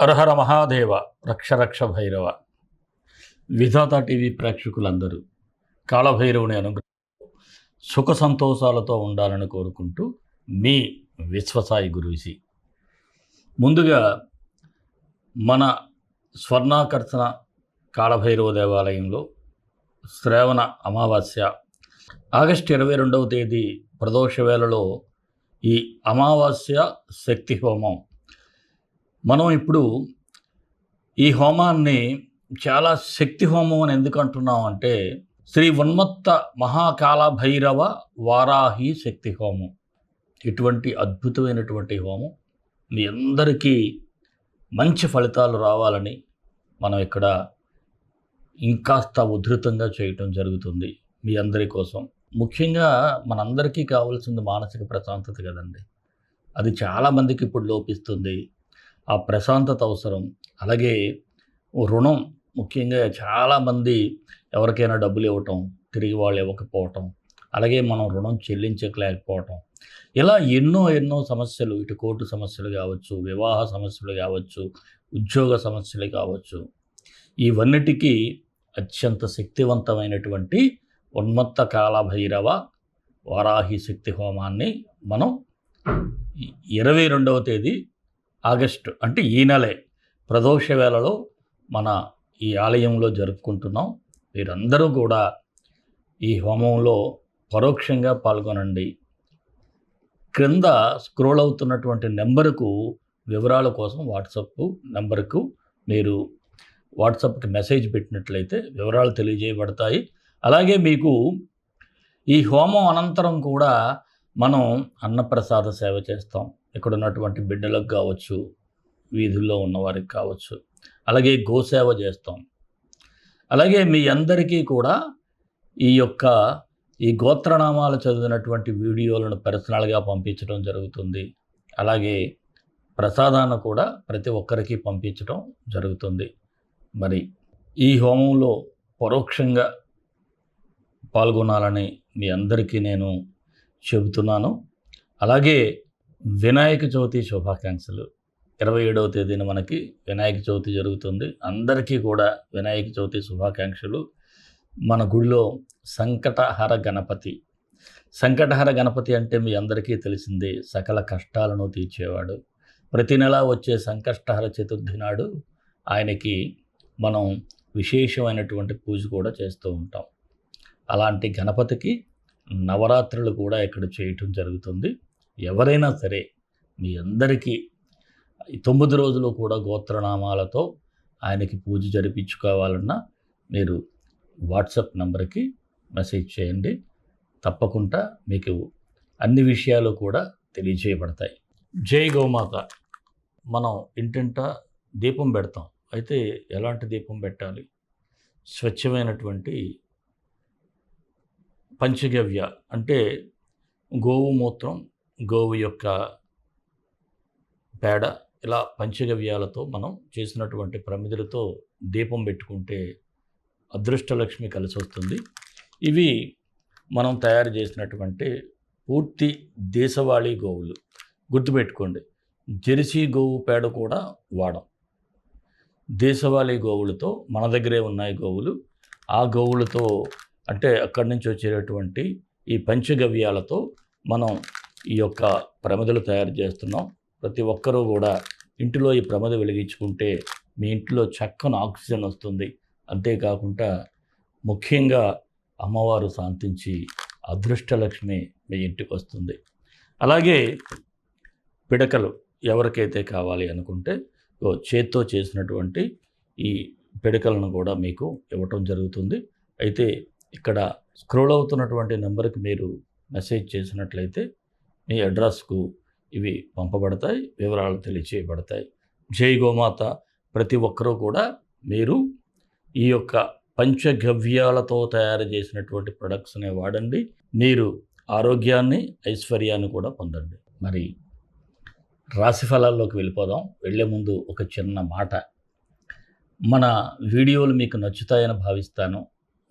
హరహర మహాదేవ రక్ష రక్ష భైరవ. విధాత టీవీ ప్రేక్షకులందరూ కాళభైరవుని అనుగ్రహం సుఖ సంతోషాలతో ఉండాలని కోరుకుంటూ మీ విశ్వసాయి గురూజీ. ముందుగా మన స్వర్ణాకర్షణ కాళభైరవ దేవాలయంలో శ్రావణ అమావాస్య ఆగస్టు 22వ తేదీ ప్రదోష వేళలో ఈ అమావాస్య శక్తి హోమం. మనం ఇప్పుడు ఈ హోమాన్ని చాలా శక్తి హోమం అని ఎందుకు అంటున్నాం అంటే, శ్రీ ఉన్మత్త మహాకాళ భైరవ వారాహి శక్తి హోమం. ఇటువంటి అద్భుతమైనటువంటి హోమం మీ అందరికీ మంచి ఫలితాలు రావాలని మనం ఇక్కడ ఇంకాస్త ఉధృతంగా చేయటం జరుగుతుంది మీ అందరి కోసం. ముఖ్యంగా మనందరికీ కావాల్సింది మానసిక ప్రశాంతత కదండి. అది చాలామందికి ఇప్పుడు లోపిస్తుంది. ఆ ప్రశాంతత అవసరం. అలాగే రుణం, ముఖ్యంగా చాలామంది ఎవరికైనా డబ్బులు ఇవ్వటం తిరిగి వాళ్ళు ఇవ్వకపోవటం, అలాగే మనం రుణం చెల్లించలేకపోవటం, ఇలా ఎన్నో సమస్యలు, ఇటు కోర్టు సమస్యలు కావచ్చు, వివాహ సమస్యలు కావచ్చు, ఉద్యోగ సమస్యలు కావచ్చు, ఇవన్నిటికీ అత్యంత శక్తివంతమైనటువంటి ఉన్మత్త కాళభైరవ వారాహి శక్తి హోమాన్ని మనం 22వ తేదీ ఆగస్టు అంటే ఈ నెలే ప్రదోష వేళలో మన ఈ ఆలయంలో జరుపుకుంటున్నాం. మీరందరూ కూడా ఈ హోమంలో పరోక్షంగా పాల్గొనండి. క్రింద స్క్రోల్ అవుతున్నటువంటి నెంబరుకు వివరాల కోసం వాట్సాప్ నెంబర్కు మీరు వాట్సాప్కి మెసేజ్ పెట్టినట్లయితే వివరాలు తెలియజేయబడతాయి. అలాగే మీకు ఈ హోమం అనంతరం కూడా మనం అన్నప్రసాద సేవ చేస్తాం. ఇక్కడ ఉన్నటువంటి బిడ్డలకు కావచ్చు, వీధుల్లో ఉన్నవారికి కావచ్చు, అలాగే గోసేవ చేస్తాం. అలాగే మీ అందరికీ కూడా ఈ గోత్రనామాలు చదివినటువంటి వీడియోలను పర్సనల్గా పంపించడం జరుగుతుంది. అలాగే ప్రసాదాన్ని కూడా ప్రతి ఒక్కరికి పంపించడం జరుగుతుంది. మరి ఈ హోమంలో పరోక్షంగా పాల్గొనాలని మీ అందరికీ నేను చెబుతున్నాను. అలాగే వినాయక చవితి శుభాకాంక్షలు. 27వ తేదీన మనకి వినాయక చవితి జరుగుతుంది. అందరికీ కూడా వినాయక చవితి శుభాకాంక్షలు. మన గుడిలో సంకటహర గణపతి అంటే మీ అందరికీ తెలిసిందే, సకల కష్టాలను తీర్చేవాడు. ప్రతి నెల వచ్చే సంకష్టహర చతుర్థి నాడు ఆయనకి మనం విశేషమైనటువంటి పూజ కూడా చేస్తూ ఉంటాం. అలాంటి గణపతికి నవరాత్రులు కూడా ఇక్కడ చేయటం జరుగుతుంది. ఎవరైనా సరే మీ అందరికీ 9 రోజులు కూడా గోత్రనామాలతో ఆయనకి పూజ జరిపించుకోవాలన్నా మీరు వాట్సాప్ నెంబర్కి మెసేజ్ చేయండి. తప్పకుండా మీకు అన్ని విషయాలు కూడా తెలియజేయబడతాయి. జై గోమాత. మనం ఇంటింట దీపం పెడతాం. అయితే ఎలాంటి దీపం పెట్టాలి? స్వచ్ఛమైనటువంటి పంచగవ్య అంటే గోవు మూత్రం, గోవు యొక్క పేడ, ఇలా పంచగవ్యాలతో మనం చేసినటువంటి ప్రమిదలతో దీపం పెట్టుకుంటే అదృష్టలక్ష్మి కలిసి వస్తుంది. ఇవి మనం తయారు చేసినటువంటి పూర్తి దేశవాళీ గోవులు. గుర్తుపెట్టుకోండి, జెర్సీ గోవు పేడ కూడా వాడం. దేశవాళీ గోవులతో మన దగ్గరే ఉన్నాయి గోవులు. ఆ గోవులతో అంటే అక్కడి నుంచి వచ్చేటటువంటి ఈ పంచగవ్యాలతో మనం ఈ యొక్క ప్రమిదలు తయారు చేస్తున్నాం. ప్రతి ఒక్కరూ కూడా ఇంటిలో ఈ ప్రమిద వెలిగించుకుంటే మీ ఇంట్లో చక్కని ఆక్సిజన్ వస్తుంది. అంతేకాకుండా ముఖ్యంగా అమ్మవారు శాంతించి అదృష్టలక్ష్మి మీ ఇంటికి వస్తుంది. అలాగే పిడకలు ఎవరికైతే కావాలి అనుకుంటే చేత్తో చేసినటువంటి ఈ పిడకలను కూడా మీకు ఇవ్వటం జరుగుతుంది. అయితే ఇక్కడ స్క్రోల్ అవుతున్నటువంటి నెంబర్కి మీరు మెసేజ్ చేసినట్లయితే మీ అడ్రస్కు ఇవి పంపబడతాయి, వివరాలు తెలియచేయబడతాయి. జై గోమాత. ప్రతి ఒక్కరూ కూడా మీరు ఈ యొక్క పంచగవ్యాలతో తయారు చేసినటువంటి ప్రొడక్ట్స్ని వాడండి. మీరు ఆరోగ్యాన్ని, ఐశ్వర్యాన్ని కూడా పొందండి. మరి రాశి ఫలాల్లోకి వెళ్ళిపోదాం. వెళ్ళే ముందు ఒక చిన్న మాట. మన వీడియోలు మీకు నచ్చుతాయని భావిస్తాను.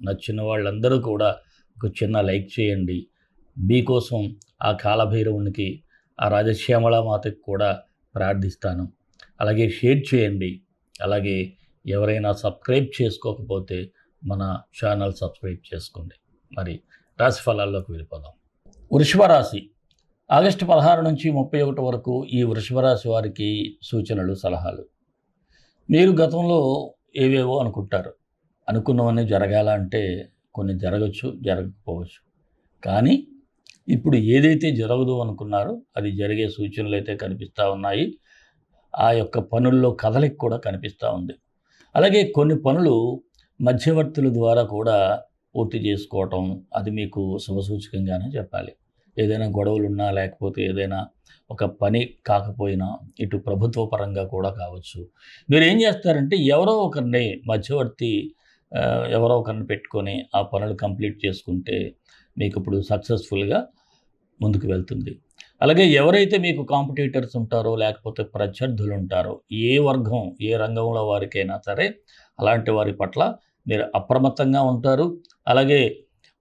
నచ్చిన వాళ్ళందరూ కూడా ఒక చిన్న లైక్ చేయండి. మీకోసం ఆ కాళభైరవునికి, ఆ రాజశ్యామళ మాతకి కూడా ప్రార్థిస్తాను. అలాగే షేర్ చేయండి. అలాగే ఎవరైనా సబ్స్క్రైబ్ చేసుకోకపోతే మన ఛానల్ సబ్స్క్రైబ్ చేసుకోండి. మరి రాశి ఫలాల్లోకి వెళ్ళిపోదాం. వృషభ రాశి ఆగస్టు 16 నుంచి 31 వరకు ఈ వృషభ రాశి వారికి సూచనలు, సలహాలు. మీరు గతంలో ఏవేవో అనుకుంటారు. అనుకున్నవన్నీ జరగాలంటే కొన్ని జరగచ్చు, జరగకపోవచ్చు. కానీ ఇప్పుడు ఏదైతే జరగదు అనుకున్నారో అది జరిగే సూచనలు అయితే కనిపిస్తూ ఉన్నాయి. ఆ యొక్క పనుల్లో కదలిక కూడా కనిపిస్తూ ఉంది. అలాగే కొన్ని పనులు మధ్యవర్తుల ద్వారా కూడా పూర్తి చేసుకోవటం, అది మీకు శుభసూచకంగానే చెప్పాలి. ఏదైనా గొడవలున్నా, లేకపోతే ఏదైనా ఒక పని కాకపోయినా, ఇటు ప్రభుత్వ పరంగా కూడా కావచ్చు. మీరు ఏం చేస్తారంటే ఎవరో ఒకరిని మధ్యవర్తి ఎవరో ఒకరిని పెట్టుకొని ఆ పనులు కంప్లీట్ చేసుకుంటే మీకు ఇప్పుడు సక్సెస్ఫుల్గా ముందుకు వెళ్తుంది. అలాగే ఎవరైతే మీకు కాంపిటీటర్స్ ఉంటారో, లేకపోతే ప్రత్యర్థులు ఉంటారో, ఏ వర్గం, ఏ రంగంలో వారికైనా సరే, అలాంటి వారి పట్ల మీరు అప్రమత్తంగా ఉంటారు. అలాగే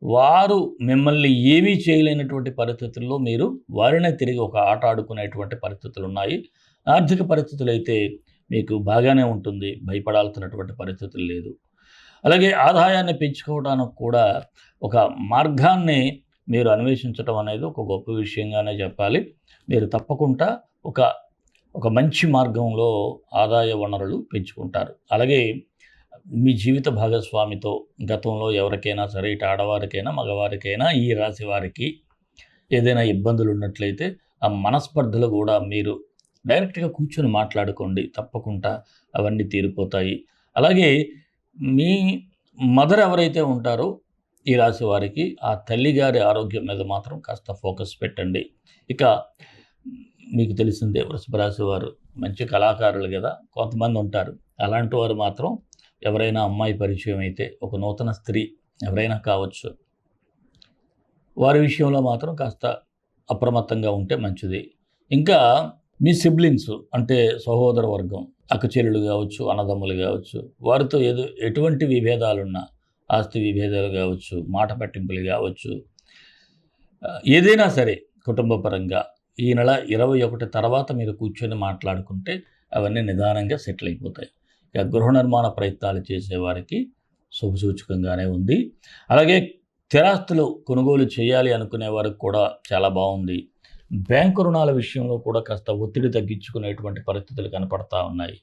వారు మిమ్మల్ని ఏమీ చేయలేనటువంటి పరిస్థితుల్లో మీరు వారినే తిరిగి ఒక ఆట ఆడుకునేటువంటి పరిస్థితులు ఉన్నాయి. ఆర్థిక పరిస్థితులు అయితే మీకు బాగానే ఉంటుంది, భయపడాల్సినటువంటి పరిస్థితులు లేదు. అలాగే ఆదాయాన్ని పెంచుకోవడానికి కూడా ఒక మార్గాన్ని మీరు అన్వేషించడం అనేది ఒక గొప్ప విషయంగానే చెప్పాలి. మీరు తప్పకుండా ఒక మంచి మార్గంలో ఆదాయ వనరులు పెంచుకుంటారు. అలాగే మీ జీవిత భాగస్వామితో గతంలో ఎవరికైనా సరే, ఇటు ఆడవారికైనా, మగవారికైనా, ఈ రాశి వారికి ఏదైనా ఇబ్బందులు ఉన్నట్లయితే ఆ మనస్పర్ధలు కూడా మీరు డైరెక్ట్గా కూర్చొని మాట్లాడుకోండి. తప్పకుండా అవన్నీ తీరిపోతాయి. అలాగే మీ మదర్ ఎవరైతే ఉంటారో ఈ రాశి వారికి, ఆ తల్లిగారి ఆరోగ్యం మీద మాత్రం కాస్త ఫోకస్ పెట్టండి. ఇక మీకు తెలిసిందే వృషభ రాశి వారు మంచి కళాకారులు కదా, కొంతమంది ఉంటారు. అలాంటి వారు మాత్రం ఎవరైనా అమ్మాయి పరిచయం అయితే, ఒక నూతన స్త్రీ ఎవరైనా కావచ్చు, వారి విషయంలో మాత్రం కాస్త అప్రమత్తంగా ఉంటే మంచిది. ఇంకా మీ సిబ్లింగ్స్ అంటే సహోదర వర్గం, అక్కచెల్లెలు కావచ్చు, అన్నదమ్ములు కావచ్చు, వారితో ఎటువంటి విభేదాలున్నా, ఆస్తి విభేదాలు కావచ్చు, మాట పట్టింపులు కావచ్చు, ఏదైనా సరే కుటుంబ పరంగా ఈ నెల 21 తర్వాత మీరు కూర్చొని మాట్లాడుకుంటే అవన్నీ నిదానంగా సెటిల్ అయిపోతాయి. ఇక గృహ నిర్మాణ ప్రయత్నాలు చేసేవారికి శుభసూచకంగానే ఉంది. అలాగే స్థిరాస్తులు కొనుగోలు చేయాలి అనుకునే వారికి కూడా చాలా బాగుంది. బ్యాంకు రుణాల విషయంలో కూడా కాస్త ఒత్తిడి తగ్గించుకునేటువంటి పరిస్థితులు కనపడతా ఉన్నాయి.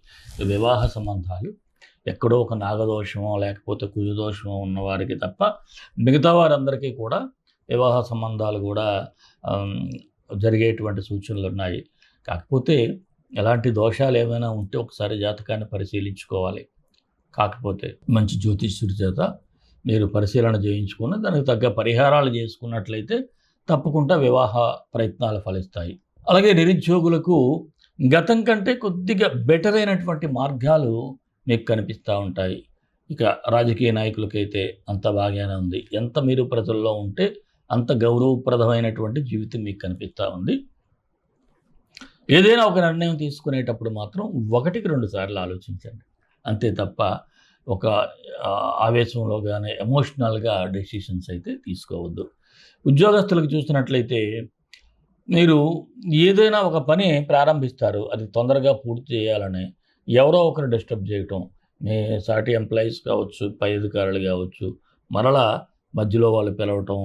వివాహ సంబంధాలు ఎక్కడో ఒక నాగదోషమో లేకపోతే కుజదోషమో ఉన్నవారికి తప్ప మిగతా వారందరికీ కూడా వివాహ సంబంధాలు కూడా జరిగేటువంటి సూచనలు ఉన్నాయి. కాకపోతే ఎలాంటి దోషాలు ఏమైనా ఉంటే ఒకసారి జాతకాన్ని పరిశీలించుకోవాలి. కాకపోతే మంచి జ్యోతిష్యుడి చేత మీరు పరిశీలన చేయించుకుని దానికి తగ్గ పరిహారాలు చేసుకున్నట్లయితే తప్పకుండా వివాహ ప్రయత్నాలు ఫలిస్తాయి. అలాగే నిరుద్యోగులకు గతం కంటే కొద్దిగా బెటర్ అయినటువంటి మార్గాలు మీకు కనిపిస్తూ ఉంటాయి. ఇక రాజకీయ నాయకులకైతే అంత బాగానే ఉంది. ఎంత మీరు ప్రజల్లో ఉంటే అంత గౌరవప్రదమైనటువంటి జీవితం మీకు కనిపిస్తూ ఉంది. ఏదైనా ఒక నిర్ణయం తీసుకునేటప్పుడు మాత్రం 1-2 సార్లు ఆలోచించండి. అంతే తప్ప ఒక ఆవేశంలో కానీ ఎమోషనల్గా డెసిషన్స్ అయితే తీసుకోవద్దు. ఉద్యోగస్తులకు చూసినట్లయితే మీరు ఏదైనా ఒక పని ప్రారంభిస్తారు, అది తొందరగా పూర్తి చేయాలని ఎవరో ఒకరు డిస్టర్బ్ చేయటం, మీ సాటి ఎంప్లాయీస్ కావచ్చు, పై అధికారులు కావచ్చు, మరలా మధ్యలో వాళ్ళు పిలవటం,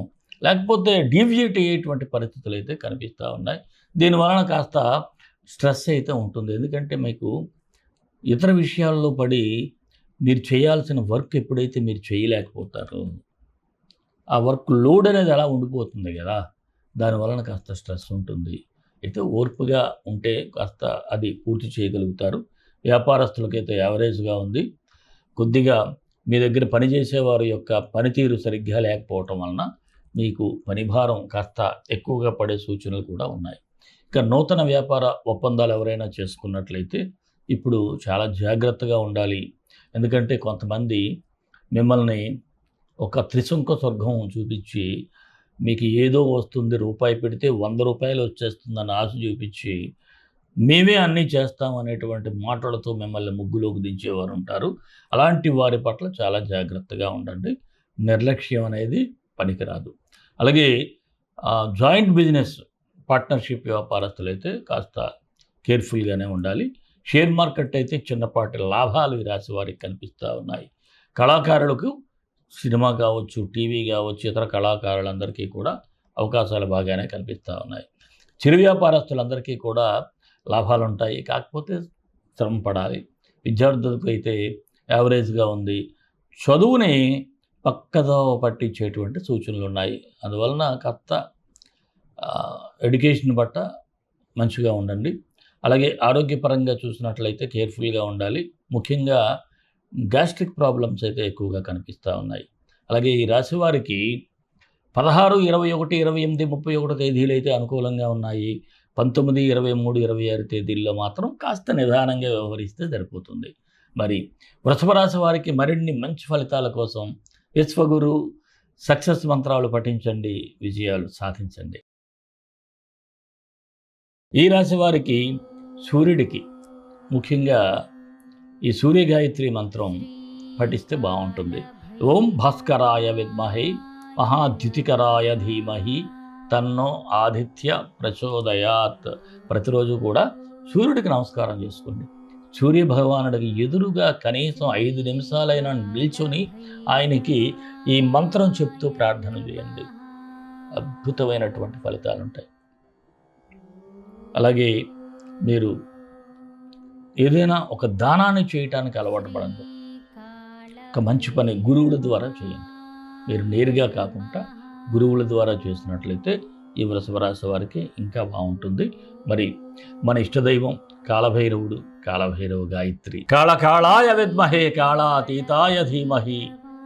లేకపోతే డీవియేట్ అయ్యేటువంటి పరిస్థితులు అయితే కనిపిస్తూ ఉన్నాయి. దీనివలన కాస్త స్ట్రెస్ అయితే ఉంటుంది. ఎందుకంటే మీకు ఇతర విషయాల్లో పడి మీరు చేయాల్సిన వర్క్ ఎప్పుడైతే మీరు చేయలేకపోతారో ఆ వర్క్ లోడ్ అనేది అలా ఉండిపోతుంది కదా, దానివలన కాస్త స్ట్రెస్ ఉంటుంది. అయితే ఓర్పుగా ఉంటే కాస్త అది పూర్తి చేయగలుగుతారు. వ్యాపారస్తులకైతే యావరేజ్గా ఉంది. కొద్దిగా మీ దగ్గర పనిచేసేవారి యొక్క పనితీరు సరిగ్గా లేకపోవటం వలన మీకు పనిభారం కాస్త ఎక్కువగా పడే సూచనలు కూడా ఉన్నాయి. ఇక నూతన వ్యాపార ఒప్పందాలు ఎవరైనా చేసుకున్నట్లయితే ఇప్పుడు చాలా జాగ్రత్తగా ఉండాలి. ఎందుకంటే కొంతమంది మిమ్మల్ని ఒక త్రిశంక స్వర్గం చూపించి మీకు ఏదో వస్తుంది, రూపాయి పెడితే 100 రూపాయలు వచ్చేస్తుందన్న ఆశ చూపించి మేమే అన్నీ చేస్తాం అనేటువంటి మాటలతో మిమ్మల్ని ముగ్గులోకి దించేవారు ఉంటారు. అలాంటి వారి పట్ల చాలా జాగ్రత్తగా ఉండండి. నిర్లక్ష్యం అనేది పనికిరాదు. అలాగే జాయింట్ బిజినెస్ పార్ట్నర్షిప్ వ్యాపారస్తులైతే కాస్త కేర్ఫుల్గానే ఉండాలి. షేర్ మార్కెట్ అయితే చిన్నపాటి లాభాలు ఈ రాశి వారికి కనిపిస్తూ ఉన్నాయి. కళాకారులకు సినిమా కావచ్చు, టీవీ కావచ్చు, ఇతర కళాకారులందరికీ కూడా అవకాశాలు బాగానే కనిపిస్తూ ఉన్నాయి. చిరు వ్యాపారస్తులందరికీ కూడా లాభాలు ఉంటాయి. కాకపోతే శ్రమ పడాలి. విద్యార్థులకు అయితే యావరేజ్గా ఉంది. చదువుని పక్కదో పట్టించేటువంటి సూచనలు ఉన్నాయి. అందువలన కాస్త ఎడ్యుకేషన్ బట్ట మంచిగా ఉండండి. అలాగే ఆరోగ్యపరంగా చూసినట్లయితే కేర్ఫుల్గా ఉండాలి. ముఖ్యంగా గ్యాస్ట్రిక్ ప్రాబ్లమ్స్ అయితే ఎక్కువగా కనిపిస్తూ ఉన్నాయి. అలాగే ఈ రాశి వారికి 16, 21, 28, 31 తేదీలు అయితే అనుకూలంగా ఉన్నాయి. 19, 23, 26 తేదీల్లో మాత్రం కాస్త నిదానంగా వ్యవహరిస్తే సరిపోతుంది. మరి వృషభ రాశి వారికి మరిన్ని మంచి ఫలితాల కోసం విశ్వగురు సక్సెస్ మంత్రాలు పఠించండి, విజయాలు సాధించండి. ఈ రాశి వారికి సూర్యుడికి ముఖ్యంగా ఈ సూర్యగాయత్రి మంత్రం పఠిస్తే బాగుంటుంది. ఓం భాస్కరాయ విద్మహే మహాద్యుతికరాయ ధీమహి తన్నో ఆదిత్య ప్రచోదయాత్. ప్రతిరోజు కూడా సూర్యుడికి నమస్కారం చేసుకోండి. సూర్య భగవానుడికి ఎదురుగా కనీసం 5 నిమిషాలైనా నిల్చొని ఆయనకి ఈ మంత్రం చెప్తూ ప్రార్థన చేయండి. అద్భుతమైనటువంటి ఫలితాలు ఉంటాయి. అలాగే మీరు ఏదైనా ఒక దానాన్ని చేయటానికి అలవాటు పడండి. ఒక మంచి పని గురువుల ద్వారా చేయండి. మీరు నేరుగా కాకుండా గురువుల ద్వారా చేసినట్లయితే ఈ వృషభ రాశి వారికి ఇంకా బాగుంటుంది. మరి మన ఇష్టదైవం కాలభైరవుడు, కాలభైరవ గాయత్రి. కాళకాళాయ విద్మహే కాళాతీతాయ ధీమహి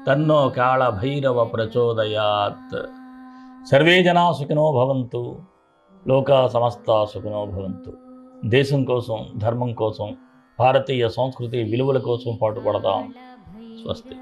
తన్నో కాళభైరవ ప్రచోదయాత్. సర్వే జనా సుఖినో భవంతు, లోకా సమస్తా సుఖినో భవంతు. దేశం కోసం, ధర్మం కోసం, భారతీయ సంస్కృతి విలువల కోసం పాటుపడదాం. స్వస్తి.